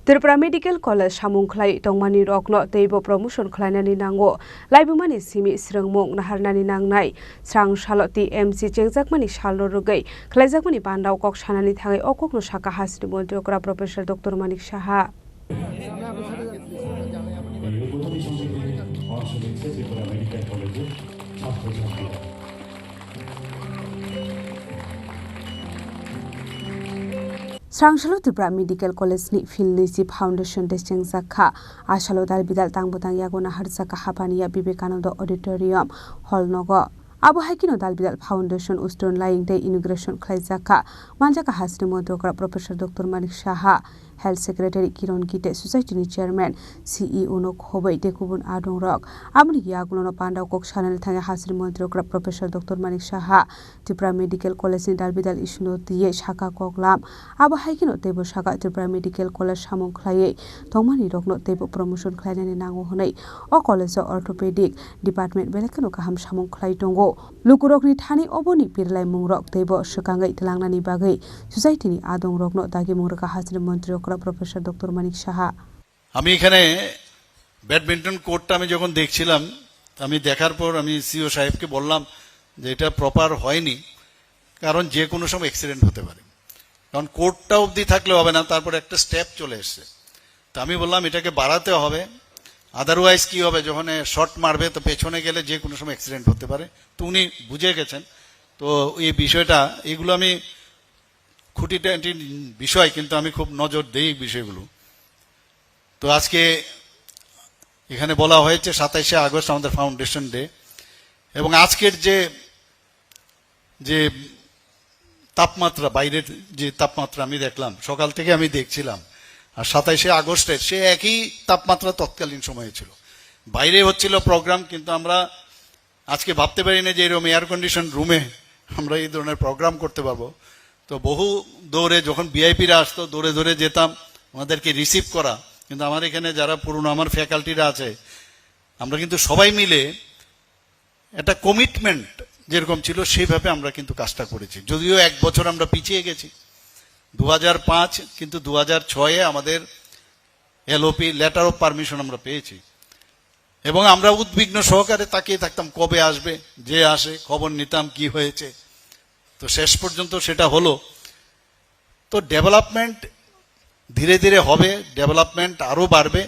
Tripura Medical College Samungklai Tongmani Rokno Teibo Promotion Klainani Nango Laibumani Simi Srengmong Naharnani Nangnai Srang Shaloti MC Chengjakmani Shalo Rugai Klaijakmani Pandau Kok Shanani Thangai Okokno Shaka Hasri Montokra Professor Dr. Manik Shaha Srangshalo Tripura Medical College ni Philnisi Foundation Deseng Zakha Ashalo Dal Bidal Tangbutang Yagona Harzaka Hapania Vivekananda Auditorium Hall Nogo Abu Hakino Dal Bidal Foundation Ustron Lying Day Inauguration Klaizaka Manjaka Hasri Montokra Professor Dr. Manik Shaha Health Secretary Kiron Gite Society ni Chairman CEO no Khobai Dekubun Adong Rock Amni Yagulono Pandau Kok Shanal Thanga Hasri Montokra Professor Dr. Manik Shaha Tripura Medical College ni Dal Bidal Ishuno Tiye Shaka Koklam Abu Hakino Tebo Shaka Tripura Medical College Samungklai Tongmani Rokno Tebo Promotion Klainani Nango Honai O College of Orthopedic Department Belekano Kaham Samungklai Tongo Lukurokni Thani Oboni Pirlai Mungrok Tebo Shakangai Telangnani Bagai Society ni Adong Rokno Dagi Mungraka Hasri Montokra Professor Dr. Manik Shaha আমি এখানে badminton কোর্টটা আমি যখন দেখছিলাম আমি দেখার পর আমি CO সাহেবকে বললাম যে এটা প্রপার হয়নি কারণ যে কোনো সময় অ্যাক্সিডেন্ট হতে পারে কারণ কোর্টটা অবধি থাকলে হবে না তারপর একটা স্টেপ চলে এসেছে তো আমি বললাম এটাকে বাড়াতে হবে আদারওয়াইজ কি হবে যখন শট মারবে তো পেছনে গেলে যে কোনো সময় অ্যাক্সিডেন্ট হতে পারে তো উনি বুঝে গেছেন তো এই বিষয়টা এগুলো আমি খুঁটিনাটি বিষয় কিন্তু আমি খুব নজর দেই বিষয়গুলো তো আজকে এখানে বলা হয়েছে 27শে আগস্ট আমাদের ফাউন্ডেশন ডে এবং আজকের যে তাপমাত্রা বাইরের যে তাপমাত্রা আমি দেখলাম সকাল থেকে আমি দেখছিলাম আর 27শে আগস্টের সে একই তাপমাত্রা তৎকালীন সময়ে ছিল বাইরে হচ্ছিল প্রোগ্রাম কিন্তু আমরা আজকে ভাবতে পারি না যে এরকম এয়ার কন্ডিশন রুমে আমরা এই ধরনের প্রোগ্রাম করতে পারবো তো বহু দৌড়ে যখন ভিআইপিরা আসতো দৌড়ে দৌড়ে যেতাম ওনাদেরকে রিসিভ করা কিন্তু আমার এখানে যারা পুরনো আমার ফ্যাকাল্টিরা আছে আমরা কিন্তু সবাই মিলে একটা কমিটমেন্ট যেরকম ছিল সেইভাবে আমরা কিন্তু কাজটা করেছি যদিও এক বছর আমরা পিছিয়ে গেছি 2005 কিন্তু 2006-এ আমাদের এলওপি লেটার অফ পারমিশন আমরা পেয়েছি এবং আমরা উদ্বিগ্ন সহকারে তাকিয়ে থাকতাম কবে আসবে যে আসে খবর নিতাম কি হয়েছে তো শেষ পর্যন্ত সেটা হলো তো ডেভেলপমেন্ট ধীরে ধীরে হবে ডেভেলপমেন্ট আরো বাড়বে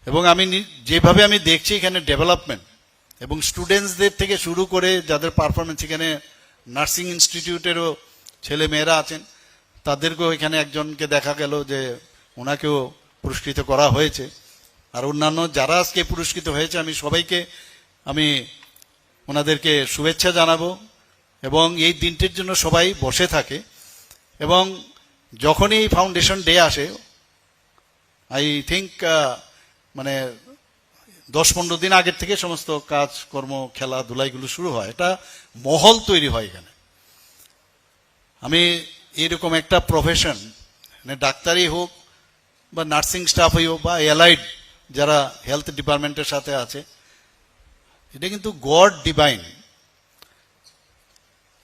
এবং আমি যেভাবে আমি দেখছি এখানে ডেভেলপমেন্ট এবং স্টুডেন্টসদের থেকে শুরু করে যাদের পারফরমেন্স এখানে নার্সিং ইনস্টিটিউটেরও ছেলে মেয়েরা আছেন তাদেরকেও এখানে একজনকে দেখা গেল যে ওনাকেও পুরস্কৃত করা হয়েছে আর অন্যান্য যারা আজকে পুরস্কৃত হয়েছে আমি সবাইকে আমি ওনাদেরকে শুভেচ্ছা জানাবো এবং এই দিনটির জন্য সবাই বসে থাকে এবং যখনই এই ফাউন্ডেশন ডে আসে আই থিঙ্ক মানে 10-15 দিন আগের থেকে সমস্ত কাজকর্ম খেলাধুলাইগুলো শুরু হয় এটা মহল তৈরি হয় এখানে আমি এরকম একটা প্রফেশন মানে ডাক্তারই হোক বা নার্সিং স্টাফই হোক বা এলাইড যারা হেলথ ডিপার্টমেন্টের সাথে আছে এটা কিন্তু গড ডিভাইন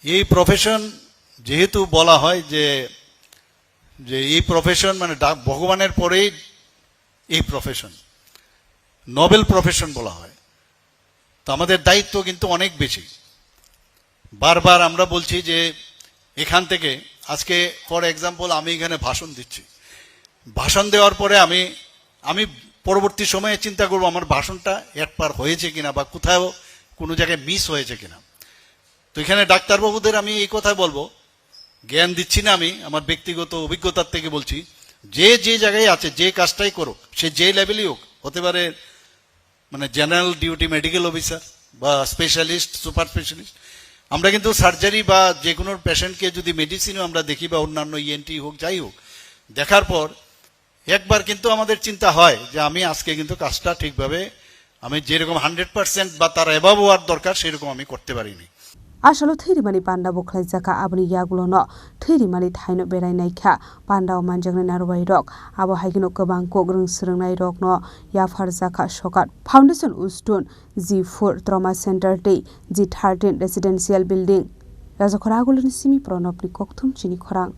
এই প্রফেশন যেহেতু বলা হয় যে এই প্রফেশন মানে ভগবানের পরেই এই প্রফেশন নোবেল প্রফেশন বলা হয় তো আমাদের দায়িত্ব কিন্তু অনেক বেশি বারবার আমরা বলছি যে এখান থেকে আজকে ফর এক্সাম্পল আমি এখানে ভাষণ দিচ্ছি ভাষণ দেওয়ার পরে আমি পরবর্তী সময়ে চিন্তা করব আমার ভাষণটা একবার হয়েছে কিনা বা কোথাও কোনো জায়গায় মিস হয়েছে কিনা তো এখানে ডাক্তারবাবুদের আমি এই কথাই বলবো জ্ঞান দিচ্ছি না আমি আমার ব্যক্তিগত অভিজ্ঞতার থেকে বলছি যে জায়গায় আছে যে কাজটাই করুক সে যে লেভেলই হোক হতে পারে মানে জেনারেল ডিউটি মেডিকেল অফিসার বা স্পেশালিস্ট সুপার স্পেশালিস্ট আমরা কিন্তু সার্জারি বা যে কোনো পেশেন্টকে যদি মেডিসিনও আমরা দেখি বা অন্যান্য ইএনটি হোক যাই হোক দেখার পর একবার কিন্তু আমাদের চিন্তা হয় যে আমি আজকে কিন্তু কাজটা ঠিকভাবে আমি যেরকম 100% বা তার এভাব হওয়ার দরকার সেরকম আমি করতে পারিনি Ashalo Thirimani Panda Boklai Zaka Abni Yagulono Thirimani Thaino Berai Naikha Panda Manjang Narwai Rock Abo Haigino Kabangko Grung Srungnai Rock no Yafar Zaka Shokat Foundation Ustun Z4 Trauma Center Day Z13 Residential Building Razakoragulun Simi Pronopni Koktum Chini Khorang